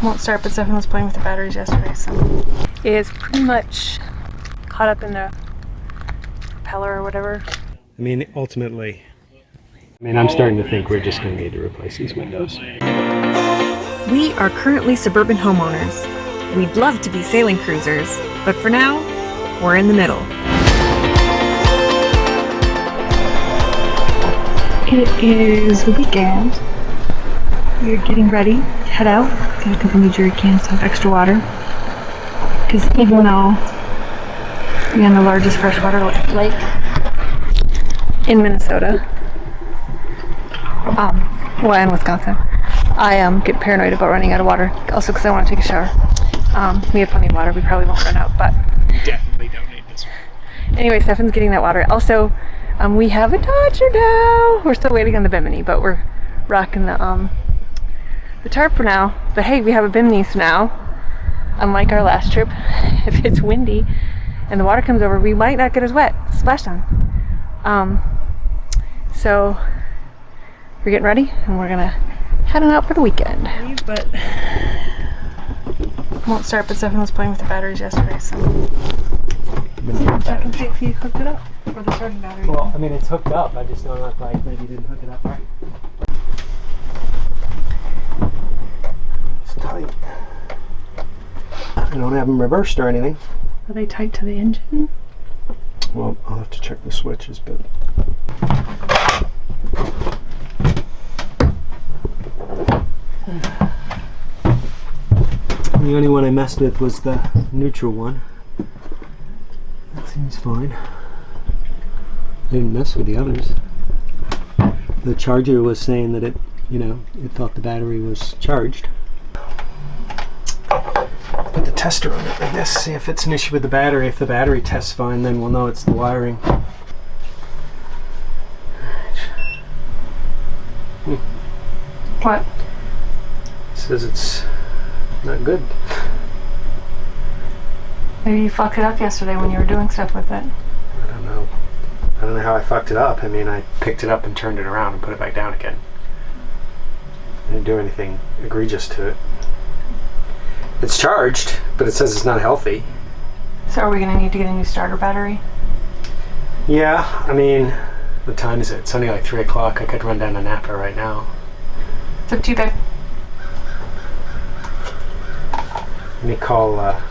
Won't start, but Steffan was playing with the batteries yesterday, so. It is pretty much caught up in the propeller or whatever. I mean, ultimately, I'm starting to think we're just going to need to replace these windows. We are currently suburban homeowners. We'd love to be sailing cruisers, but for now, we're in the middle. It is the weekend. We're getting ready to head out. Got a couple new jerry cans to have extra water. Because even though we're in the largest freshwater lake in Minnesota, well, in Wisconsin, I get paranoid about running out of water. Also because I want to take a shower. We have plenty of water. We probably won't run out, but We definitely don't need this one. anyway, Steffan's getting that water. Also, we have a Dodger now. We're still waiting on the Bimini, but we're rocking the tarp for now. But hey, we have a Bimini, so now, unlike our last trip, if it's windy and the water comes over, we might not get as wet. Splashdown. So we're getting ready and we're gonna head on out for the weekend. But won't start, but Steffan was playing with the batteries yesterday, so. Check and see if he hooked it up. Or the starting battery. Well, I mean, it's hooked up. I just don't know if maybe you didn't hook it up right. It's tight. I don't have them reversed or anything. Are they tight to the engine? Well, I'll have to check the switches, but... The only one I messed with was the neutral one. That seems fine. I didn't mess with the others. The charger was saying that it thought the battery was charged. Put the tester on it like this, see if it's an issue with the battery. If the battery tests fine, then we'll know it's the wiring. What? It says it's not good. Maybe you fucked it up yesterday when you were doing stuff with it. I don't know. I don't know how I fucked it up. I mean, I picked it up and turned it around and put it back down again. I didn't do anything egregious to it. It's charged, but it says it's not healthy. So are we gonna need to get a new starter battery? Yeah, I mean, what time is it? It's only like 3 o'clock. I could run down to Napa right now. It's up to you, babe. Let me call, well,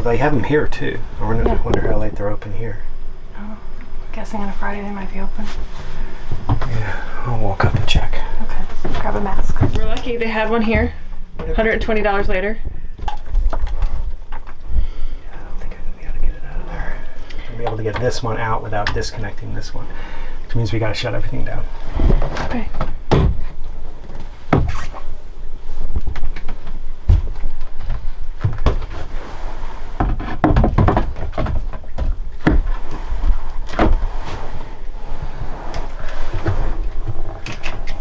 they have them here too. I wonder how late they're open here. Oh, I'm guessing on a Friday they might be open. Yeah, I'll walk up and check. Okay, grab a mask. We're lucky they had one here. $120 later. I don't think I'm going to be able to get it out of there. I'm going to be able to get this one out without disconnecting this one, which means we got to shut everything down. Okay.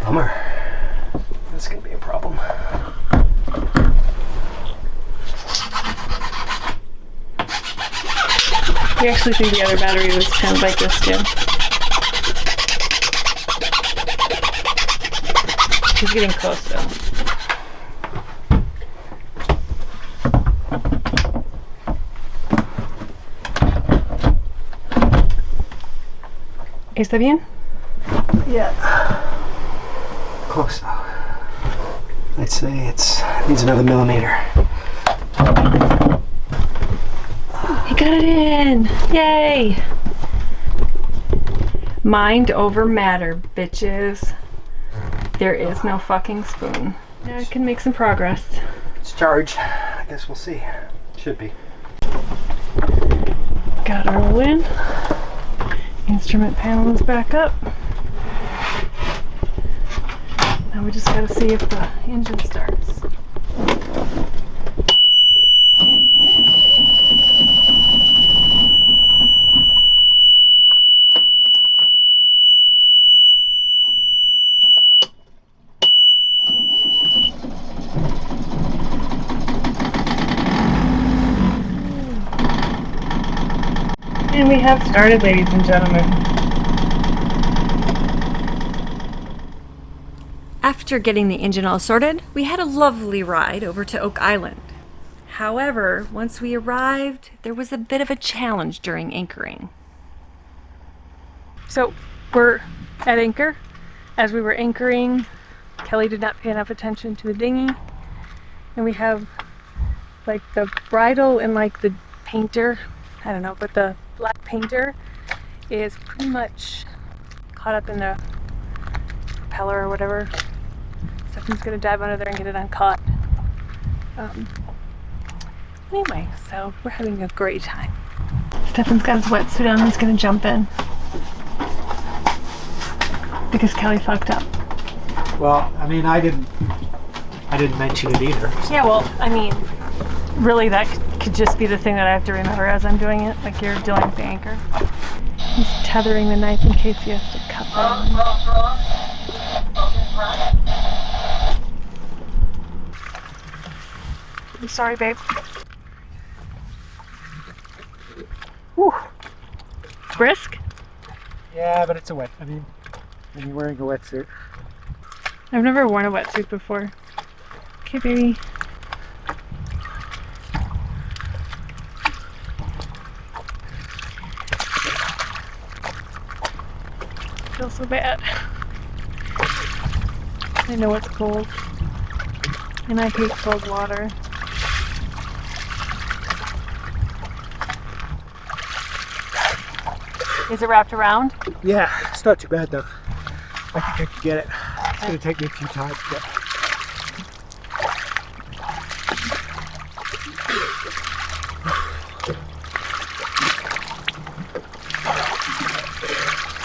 Bummer. That's going to be a problem. We actually think the other battery was kind of like this too. He's getting close though. ¿Está bien? Yeah. Close though. I'd say it needs another millimeter. He got it in! Yay! Mind over matter, bitches. There is no fucking spoon. Now I can make some progress. It's charged. I guess we'll see. Should be. Got our win. Instrument panel is back up. Now we just gotta see if the engine starts. And we have started, ladies and gentlemen. After getting the engine all sorted, we had a lovely ride over to Oak Island. However, once we arrived, there was a bit of a challenge during anchoring. So we're at anchor. As we were anchoring, Kelly did not pay enough attention to the dinghy, and we have like the bridle and like the painter, I don't know, but the black painter is pretty much caught up in the propeller or whatever. Steffan's gonna dive under there and get it uncaught. Anyway, so we're having a great time. Steffan's got his wetsuit on, he's gonna jump in. Because Kelly fucked up. Well, I mean, I didn't mention it either. Yeah, well, I mean, really that could just be the thing that I have to remember as I'm doing it, like you're dealing with the anchor. He's tethering the knife in case he has to cut that on. I'm sorry, babe. Whew. Brisk? Yeah, but it's a wet. I mean, when you're wearing a wetsuit. I've never worn a wetsuit before. Okay, baby. I feel so bad. I know it's cold. And I hate cold water. Is it wrapped around? Yeah, it's not too bad though. I think I can get it. It's gonna take me a few times, but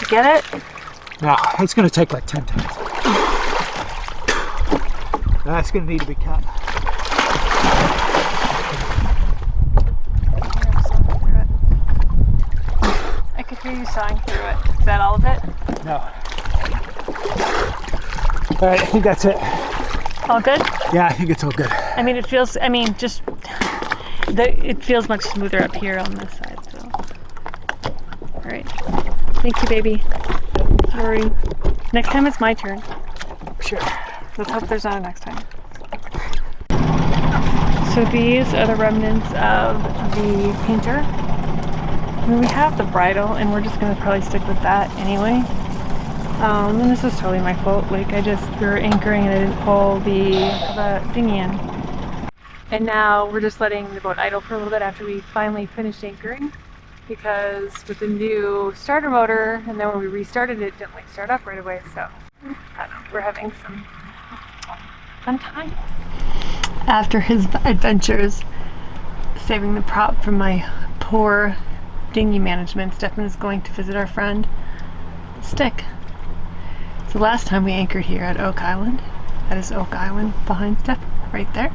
You get it? no, it's gonna take like 10 times. That's gonna need to be cut. I could hear you sawing through it. Is that all of it? No. All right, I think that's it. All good? Yeah, I think it's all good. I mean, it feels, I mean, just, it feels much smoother up here on this side, so. All right. Thank you, baby. Sorry. Next time it's my turn. Sure. Let's hope there's not a next time. So these are the remnants of the painter. I mean, we have the bridle, and we're just gonna probably stick with that anyway. And this is totally my fault. Like, we were anchoring and I didn't pull the dinghy in. And now we're just letting the boat idle for a little bit after we finally finished anchoring. Because with the new starter motor, and then when we restarted it, didn't like start up right away. So, I don't know, we're having some fun times. After his adventures, saving the prop from my poor dinghy management, Steffan is going to visit our friend, Stick. So last time we anchored here at Oak Island. That is Oak Island behind Steffan, right there.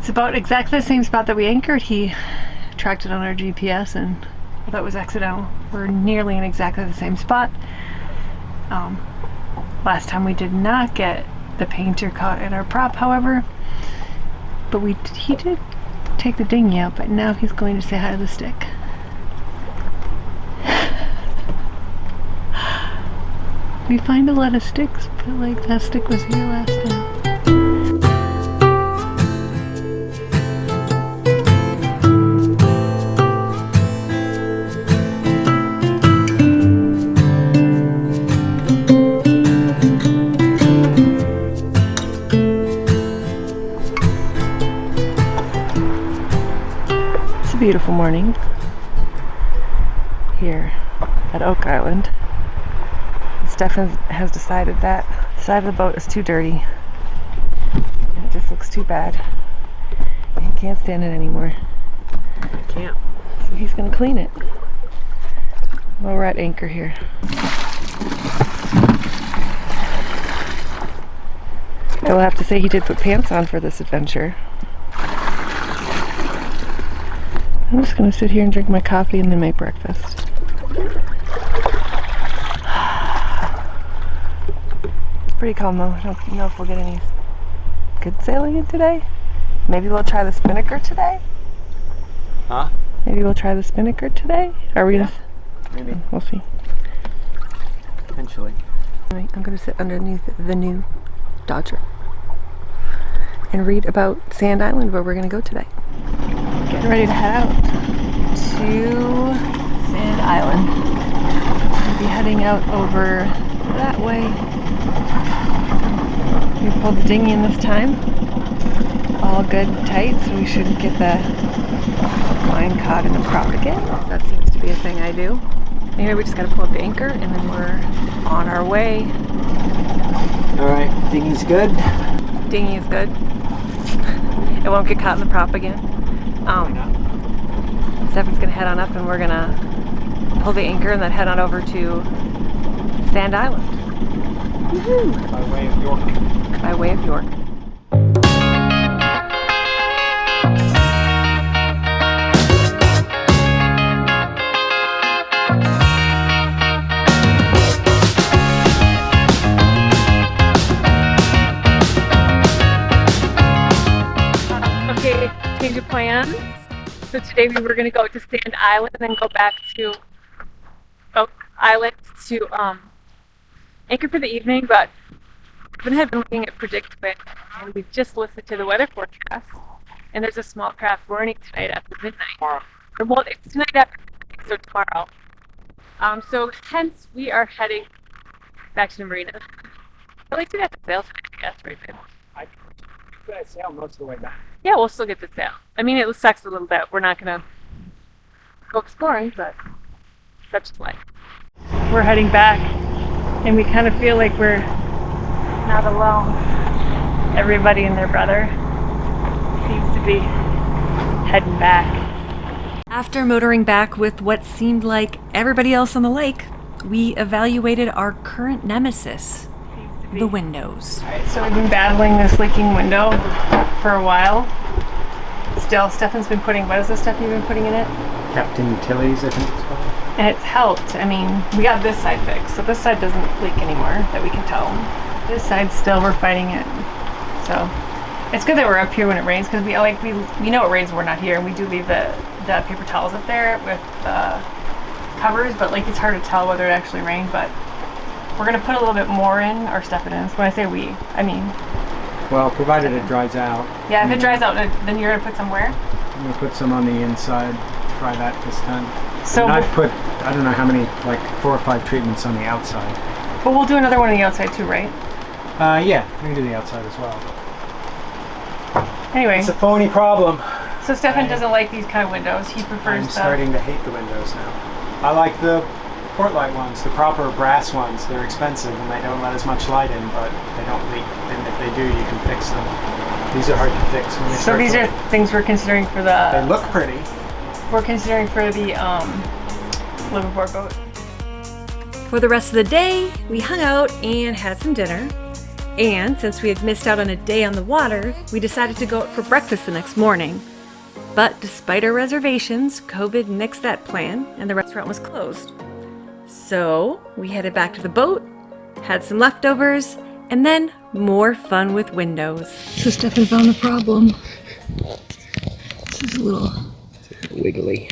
It's about exactly the same spot that we anchored. He tracked it on our GPS and I thought it was accidental. We're nearly in exactly the same spot. Last time we did not get the painter caught in our prop, however, but he did take the dinghy out, but now he's going to say hi to the Stick. We find a lot of sticks, but like that stick was here last time. It's a beautiful morning here at Oak Island. Steffan has decided that the side of the boat is too dirty. And it just looks too bad. He can't stand it anymore. Can't. So he's gonna clean it while we're at anchor here. I will have to say he did put pants on for this adventure. I'm just gonna sit here and drink my coffee and then make breakfast. Pretty calm though. I don't know if we'll get any good sailing in today. Maybe we'll try the spinnaker today. Huh? Maybe we'll try the spinnaker today. Are we gonna? Maybe. We'll see. Potentially. I'm gonna sit underneath the new Dodger and read about Sand Island, where we're gonna go today. Getting ready to head out to Sand Island. We'll be heading out over that way. We pulled the dinghy in this time. All good and tight, so we shouldn't get the line caught in the prop again. That seems to be a thing I do. Anyway, we just gotta pull up the anchor and then we're on our way. Alright, dinghy's good. Dinghy is good. It won't get caught in the prop again. Steffan's gonna head on up and we're gonna pull the anchor and then head on over to Sand Island. Woohoo! By way of York. By way of York. Okay, change of plans. So today we were going to go to Sand Island and then go back to Oak Island to anchor for the evening, but Steffan had been looking at PredictWind and we just listened to the weather forecast and there's a small craft warning tonight after midnight. Tomorrow. Well, it's tonight after midnight, so tomorrow. So hence we are heading back to the marina. At least we got the sail tonight, I guess, right, babe? I sail most of the way back. Yeah, we'll still get the sail. I mean, it sucks a little bit. We're not gonna go exploring, but such is life. We're heading back, and we kind of feel like we're not alone. Everybody and their brother seems to be heading back. After motoring back with what seemed like everybody else on the lake, we evaluated our current nemesis, the windows. Alright, so we've been battling this leaking window for a while. Still, Steffan's been putting, what is this stuff you've been putting in it? Captain Tilly's, I think it's called. And it's helped. I mean, we got this side fixed, so this side doesn't leak anymore that we can tell. This side still, we're fighting it. So it's good that we're up here when it rains, because we know it rains when we're not here, and we do leave the paper towels up there with the covers, but like it's hard to tell whether it actually rained. But we're gonna put a little bit more in, or Steffan is. When I say we, I mean. Well, provided it dries out. Yeah, if it dries out, then you're gonna put some where? I'm gonna put some on the inside. Try that this time. So and I've put, I don't know how many, like 4 or 5 treatments on the outside. But we'll do another one on the outside too, right? Yeah, we can do the outside as well. Anyway. It's a phony problem. So Steffan doesn't like these kind of windows. He prefers I'm starting to hate the windows now. I like the port light ones, the proper brass ones. They're expensive and they don't let as much light in, but they don't leak. And if they do, you can fix them. These are hard to fix when they So these are things we're considering for the... They look pretty. We're considering for the liveaboard boat. For the rest of the day, we hung out and had some dinner. And since we had missed out on a day on the water, we decided to go out for breakfast the next morning. But despite our reservations, COVID nixed that plan and the restaurant was closed. So we headed back to the boat, had some leftovers, and then more fun with windows. So Steffan found the problem. This is a little wiggly.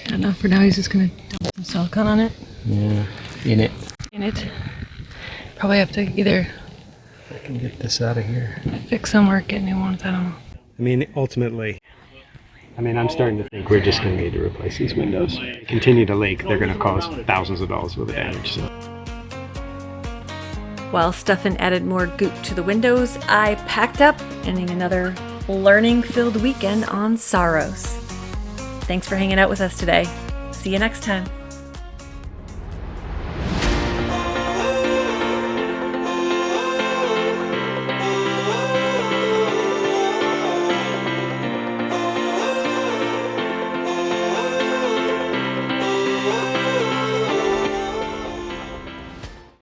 I don't know, for now he's just gonna dump some silicone on it. Yeah, in it. Probably have to either I can get this out of here. fix some or get new ones, I don't know. I mean, ultimately, I'm starting to think we're just going to need to replace these windows. Continue to leak, they're going to cause thousands of dollars worth of damage. So. While Steffan added more goop to the windows, I packed up, ending another learning-filled weekend on Saros. Thanks for hanging out with us today. See you next time.